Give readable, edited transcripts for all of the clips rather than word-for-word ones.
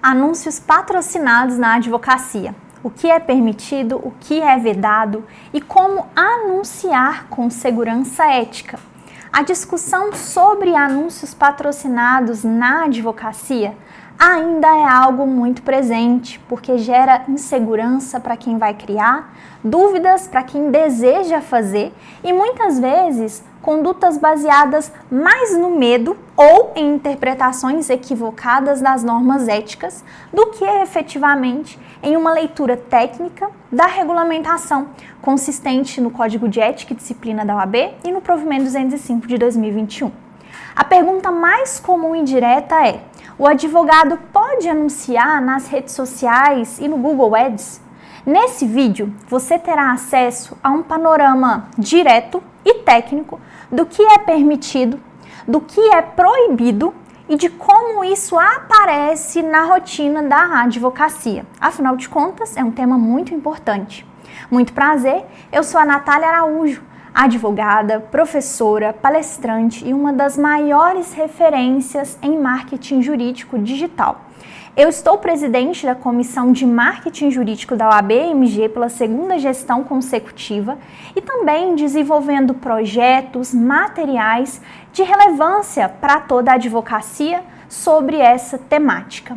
Anúncios patrocinados na advocacia. O que é permitido, o que é vedado e como anunciar com segurança ética. A discussão sobre anúncios patrocinados na advocacia ainda é algo muito presente, porque gera insegurança para quem vai criar, dúvidas para quem deseja fazer e muitas vezes condutas baseadas mais no medo ou em interpretações equivocadas das normas éticas do que efetivamente em uma leitura técnica da regulamentação consistente no Código de Ética e Disciplina da OAB e no Provimento 205 de 2021. A pergunta mais comum e direta é: o advogado pode anunciar nas redes sociais e no Google Ads? Nesse vídeo, você terá acesso a um panorama direto e técnico do que é permitido, do que é proibido e de como isso aparece na rotina da advocacia. Afinal de contas, é um tema muito importante. Muito prazer, eu sou a Natália Araújo, advogada, professora, palestrante e uma das maiores referências em marketing jurídico digital. Eu estou presidente da Comissão de Marketing Jurídico da OAB-MG pela segunda gestão consecutiva e também desenvolvendo projetos, materiais de relevância para toda a advocacia sobre essa temática.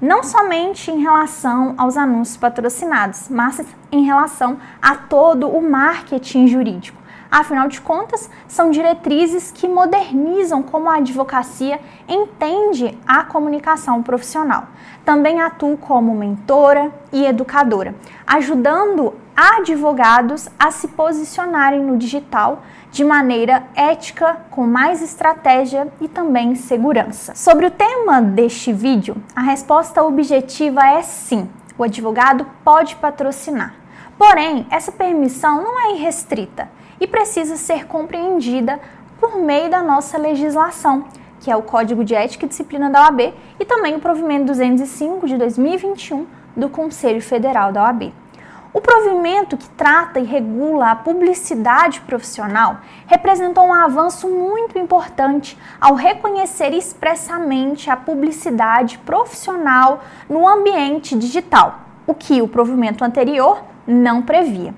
Não somente em relação aos anúncios patrocinados, mas em relação a todo o marketing jurídico. Afinal de contas, são diretrizes que modernizam como a advocacia entende a comunicação profissional. Também atuo como mentora e educadora, ajudando advogados a se posicionarem no digital de maneira ética, com mais estratégia e também segurança. Sobre o tema deste vídeo, a resposta objetiva é sim, o advogado pode patrocinar. Porém, essa permissão não é irrestrita e precisa ser compreendida por meio da nossa legislação, que é o Código de Ética e Disciplina da OAB e também o Provimento 205 de 2021 do Conselho Federal da OAB. O provimento que trata e regula a publicidade profissional representou um avanço muito importante ao reconhecer expressamente a publicidade profissional no ambiente digital, o que o provimento anterior não previa.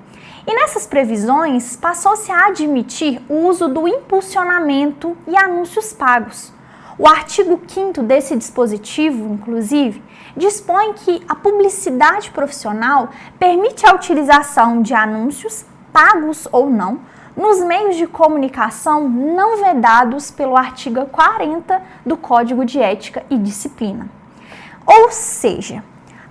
E nessas previsões, passou-se a admitir o uso do impulsionamento e anúncios pagos. O artigo 5º desse dispositivo, inclusive, dispõe que a publicidade profissional permite a utilização de anúncios, pagos ou não, nos meios de comunicação não vedados pelo artigo 40 do Código de Ética e Disciplina. Ou seja,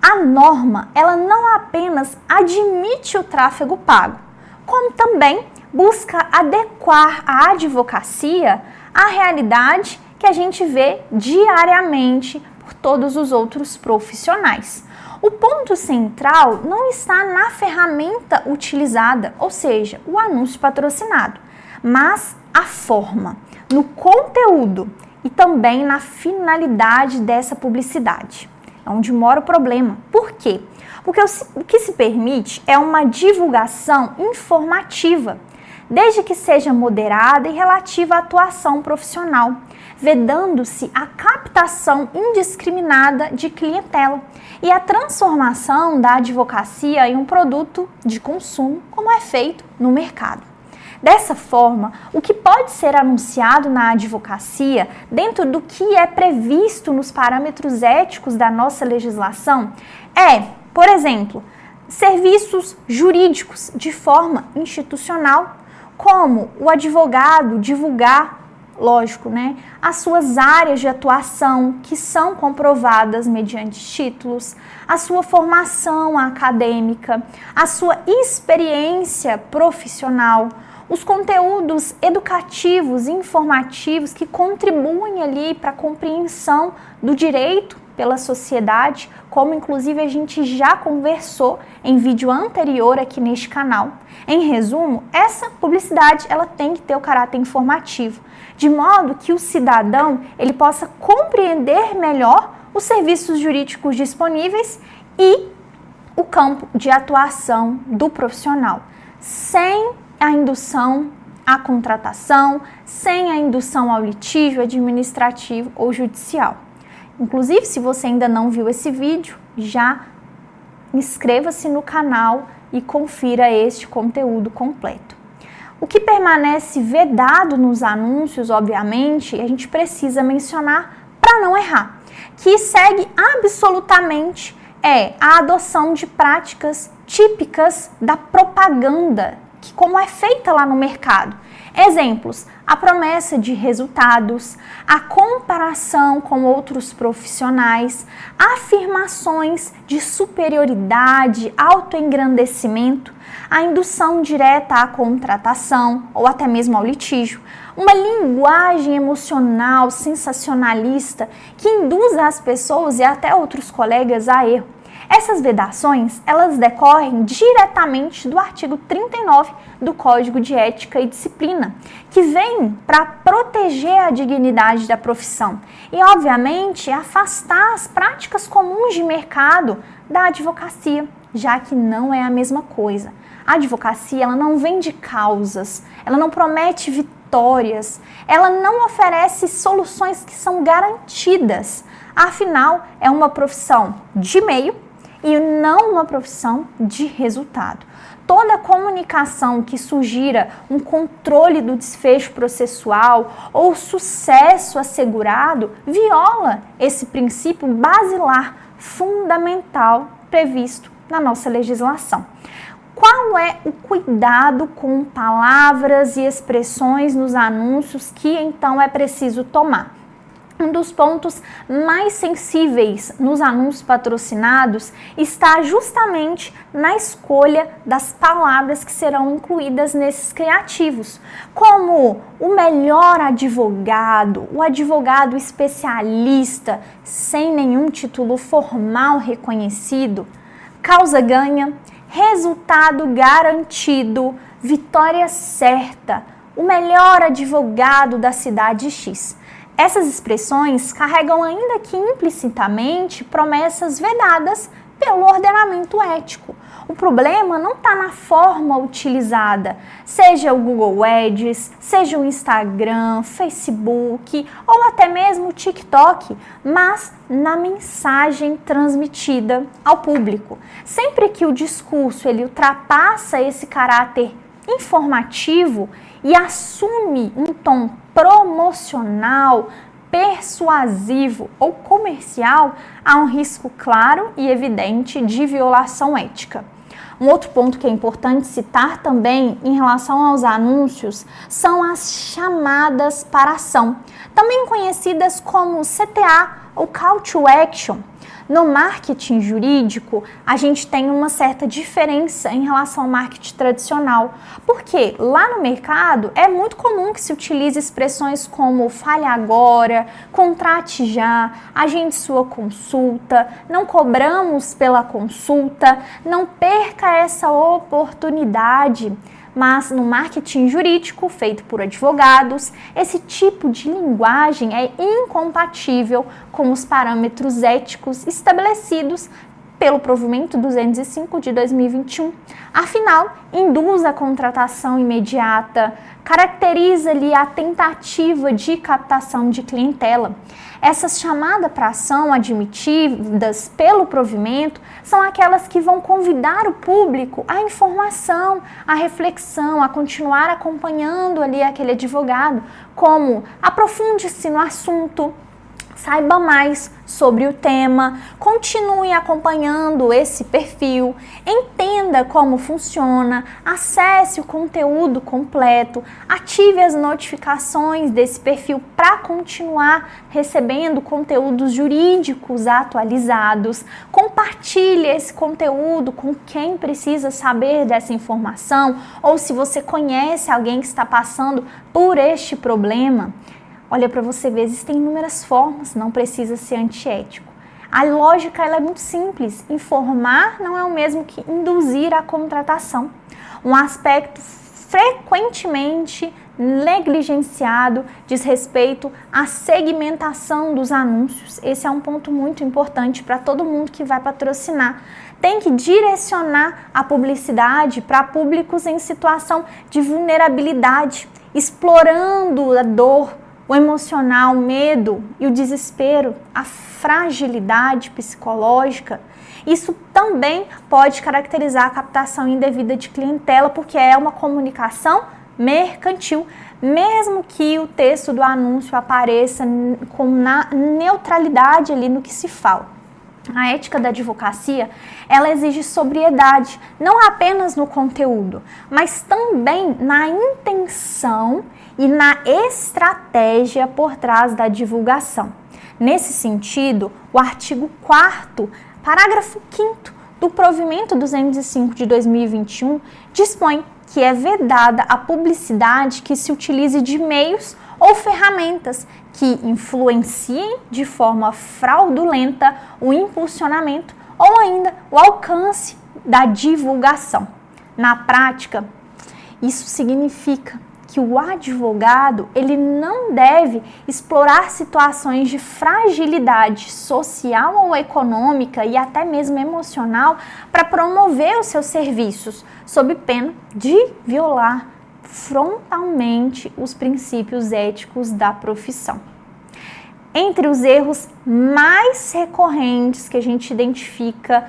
a norma, ela não apenas admite o tráfego pago, como também busca adequar a advocacia à realidade que a gente vê diariamente por todos os outros profissionais. O ponto central não está na ferramenta utilizada, ou seja, o anúncio patrocinado, mas a forma, no conteúdo e também na finalidade dessa publicidade. É onde mora o problema. Por quê? Porque o que se permite é uma divulgação informativa, desde que seja moderada e relativa à atuação profissional, vedando-se a captação indiscriminada de clientela e a transformação da advocacia em um produto de consumo, como é feito no mercado. Dessa forma, o que pode ser anunciado na advocacia, dentro do que é previsto nos parâmetros éticos da nossa legislação, é, por exemplo, serviços jurídicos de forma institucional, como o advogado divulgar, lógico, as suas áreas de atuação que são comprovadas mediante títulos, a sua formação acadêmica, a sua experiência profissional, os conteúdos educativos e informativos que contribuem ali para a compreensão do direito pela sociedade, como inclusive a gente já conversou em vídeo anterior aqui neste canal. Em resumo, essa publicidade ela tem que ter o caráter informativo, de modo que o cidadão ele possa compreender melhor os serviços jurídicos disponíveis e o campo de atuação do profissional, sem a indução à contratação, sem a indução ao litígio administrativo ou judicial. Inclusive, se você ainda não viu esse vídeo, já inscreva-se no canal e confira este conteúdo completo. O que permanece vedado nos anúncios, obviamente, a gente precisa mencionar para não errar, que segue absolutamente a adoção de práticas típicas da propaganda, que como é feita lá no mercado. Exemplos: a promessa de resultados, a comparação com outros profissionais, afirmações de superioridade, autoengrandecimento, a indução direta à contratação ou até mesmo ao litígio, uma linguagem emocional sensacionalista que induz as pessoas e até outros colegas a erro. Essas vedações, elas decorrem diretamente do artigo 39 do Código de Ética e Disciplina, que vem para proteger a dignidade da profissão e, obviamente, afastar as práticas comuns de mercado da advocacia, já que não é a mesma coisa. A advocacia, ela não vende causas, ela não promete vitórias, ela não oferece soluções que são garantidas. Afinal, é uma profissão de meio e não uma profissão de resultado. Toda comunicação que sugira um controle do desfecho processual ou sucesso assegurado viola esse princípio basilar fundamental previsto na nossa legislação. Qual é o cuidado com palavras e expressões nos anúncios que então é preciso tomar? Um dos pontos mais sensíveis nos anúncios patrocinados está justamente na escolha das palavras que serão incluídas nesses criativos, como o melhor advogado, o advogado especialista sem nenhum título formal reconhecido, causa ganha, resultado garantido, vitória certa, o melhor advogado da cidade X. Essas expressões carregam, ainda que implicitamente, promessas vedadas pelo ordenamento ético. O problema não está na forma utilizada, seja o Google Ads, seja o Instagram, Facebook ou até mesmo o TikTok, mas na mensagem transmitida ao público. Sempre que o discurso ele ultrapassa esse caráter informativo e assume um tom promocional, persuasivo ou comercial, há um risco claro e evidente de violação ética. Um outro ponto que é importante citar também em relação aos anúncios são as chamadas para ação, também conhecidas como CTA ou Call to Action. No marketing jurídico, a gente tem uma certa diferença em relação ao marketing tradicional, porque lá no mercado é muito comum que se utilize expressões como fale agora, contrate já, agende sua consulta, não cobramos pela consulta, não perca essa oportunidade. Mas no marketing jurídico, feito por advogados, esse tipo de linguagem é incompatível com os parâmetros éticos estabelecidos pelo provimento 205 de 2021. Afinal, induz a contratação imediata, caracteriza-lhe a tentativa de captação de clientela. Essas chamadas para ação admitidas pelo provimento são aquelas que vão convidar o público à informação, à reflexão, a continuar acompanhando ali aquele advogado, como aprofunde-se no assunto, saiba mais sobre o tema, continue acompanhando esse perfil, entenda como funciona, acesse o conteúdo completo, ative as notificações desse perfil para continuar recebendo conteúdos jurídicos atualizados, compartilhe esse conteúdo com quem precisa saber dessa informação ou se você conhece alguém que está passando por este problema. Olha para você ver, existem inúmeras formas, não precisa ser antiético. A lógica ela é muito simples, informar não é o mesmo que induzir a contratação. Um aspecto frequentemente negligenciado diz respeito à segmentação dos anúncios. Esse é um ponto muito importante para todo mundo que vai patrocinar. Tem que direcionar a publicidade para públicos em situação de vulnerabilidade, explorando a dor o emocional, o medo e o desespero, a fragilidade psicológica, isso também pode caracterizar a captação indevida de clientela, porque é uma comunicação mercantil, mesmo que o texto do anúncio apareça com neutralidade ali no que se fala. A ética da advocacia, ela exige sobriedade, não apenas no conteúdo, mas também na intenção e na estratégia por trás da divulgação. Nesse sentido, o artigo 4º, parágrafo 5º do Provimento 205 de 2021 dispõe que é vedada a publicidade que se utilize de meios ou ferramentas que influenciem de forma fraudulenta o impulsionamento ou ainda o alcance da divulgação. Na prática, isso significa que o advogado ele não deve explorar situações de fragilidade social ou econômica e até mesmo emocional para promover os seus serviços, sob pena de violar frontalmente os princípios éticos da profissão. Entre os erros mais recorrentes que a gente identifica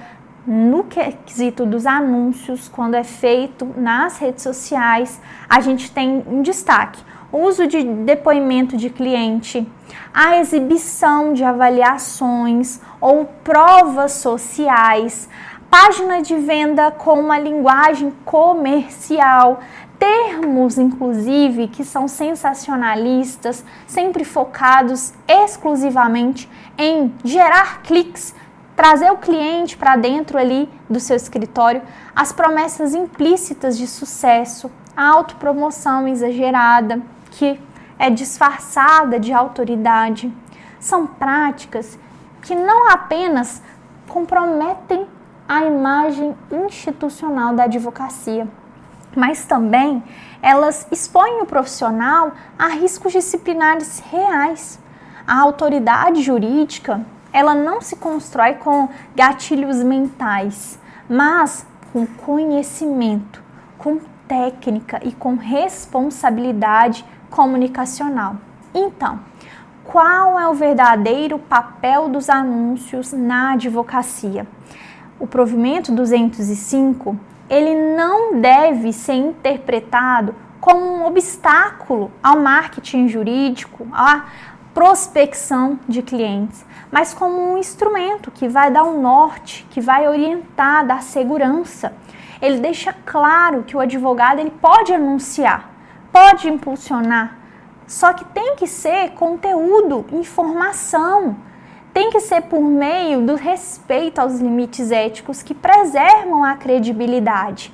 no quesito dos anúncios, quando é feito nas redes sociais, a gente tem um destaque: o uso de depoimento de cliente, a exibição de avaliações ou provas sociais, página de venda com uma linguagem comercial, termos, inclusive, que são sensacionalistas, sempre focados exclusivamente em gerar cliques, trazer o cliente para dentro ali do seu escritório, as promessas implícitas de sucesso, a autopromoção exagerada, que é disfarçada de autoridade. São práticas que não apenas comprometem a imagem institucional da advocacia, mas também elas expõem o profissional a riscos disciplinares reais. A autoridade jurídica, ela não se constrói com gatilhos mentais, mas com conhecimento, com técnica e com responsabilidade comunicacional. Então, qual é o verdadeiro papel dos anúncios na advocacia? O Provimento 205, ele não deve ser interpretado como um obstáculo ao marketing jurídico, à prospecção de clientes, mas como um instrumento que vai dar um norte, que vai orientar, dar segurança. Ele deixa claro que o advogado ele pode anunciar, pode impulsionar, só que tem que ser conteúdo, informação, tem que ser por meio do respeito aos limites éticos que preservam a credibilidade.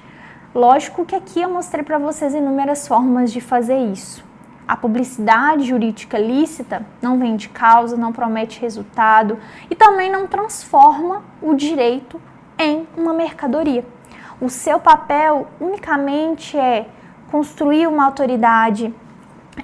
Lógico que aqui eu mostrei para vocês inúmeras formas de fazer isso. A publicidade jurídica lícita não vende causa, não promete resultado e também não transforma o direito em uma mercadoria. O seu papel unicamente é construir uma autoridade,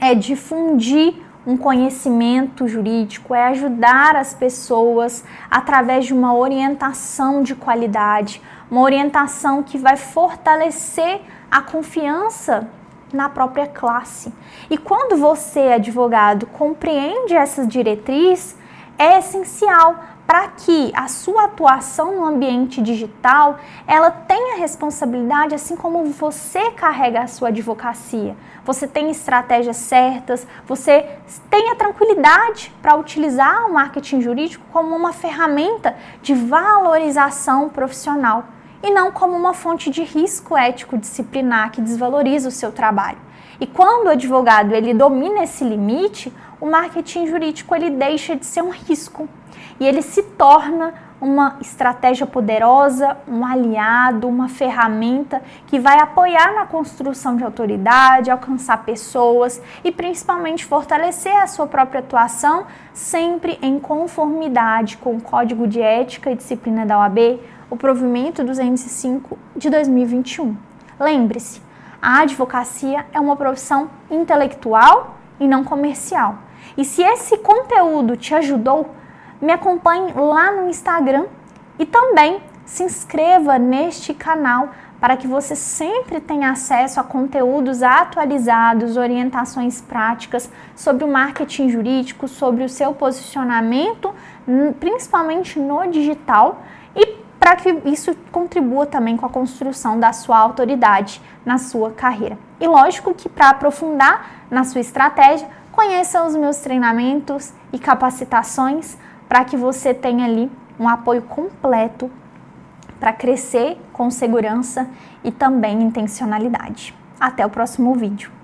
é difundir um conhecimento jurídico, é ajudar as pessoas através de uma orientação de qualidade, uma orientação que vai fortalecer a confiança na própria classe. E quando você, advogado, compreende essas diretrizes, é essencial para que a sua atuação no ambiente digital, ela tenha responsabilidade, assim como você carrega a sua advocacia. Você tem estratégias certas, você tenha tranquilidade para utilizar o marketing jurídico como uma ferramenta de valorização profissional e não como uma fonte de risco ético-disciplinar que desvaloriza o seu trabalho. E quando o advogado ele domina esse limite, o marketing jurídico ele deixa de ser um risco e ele se torna uma estratégia poderosa, um aliado, uma ferramenta que vai apoiar na construção de autoridade, alcançar pessoas e principalmente fortalecer a sua própria atuação, sempre em conformidade com o Código de Ética e Disciplina da OAB, o Provimento 205 de 2021. Lembre-se, a advocacia é uma profissão intelectual e não comercial. E se esse conteúdo te ajudou, me acompanhe lá no Instagram e também se inscreva neste canal para que você sempre tenha acesso a conteúdos atualizados, orientações práticas sobre o marketing jurídico, sobre o seu posicionamento, principalmente no digital, e para que isso contribua também com a construção da sua autoridade na sua carreira. E lógico que para aprofundar na sua estratégia, conheça os meus treinamentos e capacitações para que você tenha ali um apoio completo para crescer com segurança e também intencionalidade. Até o próximo vídeo.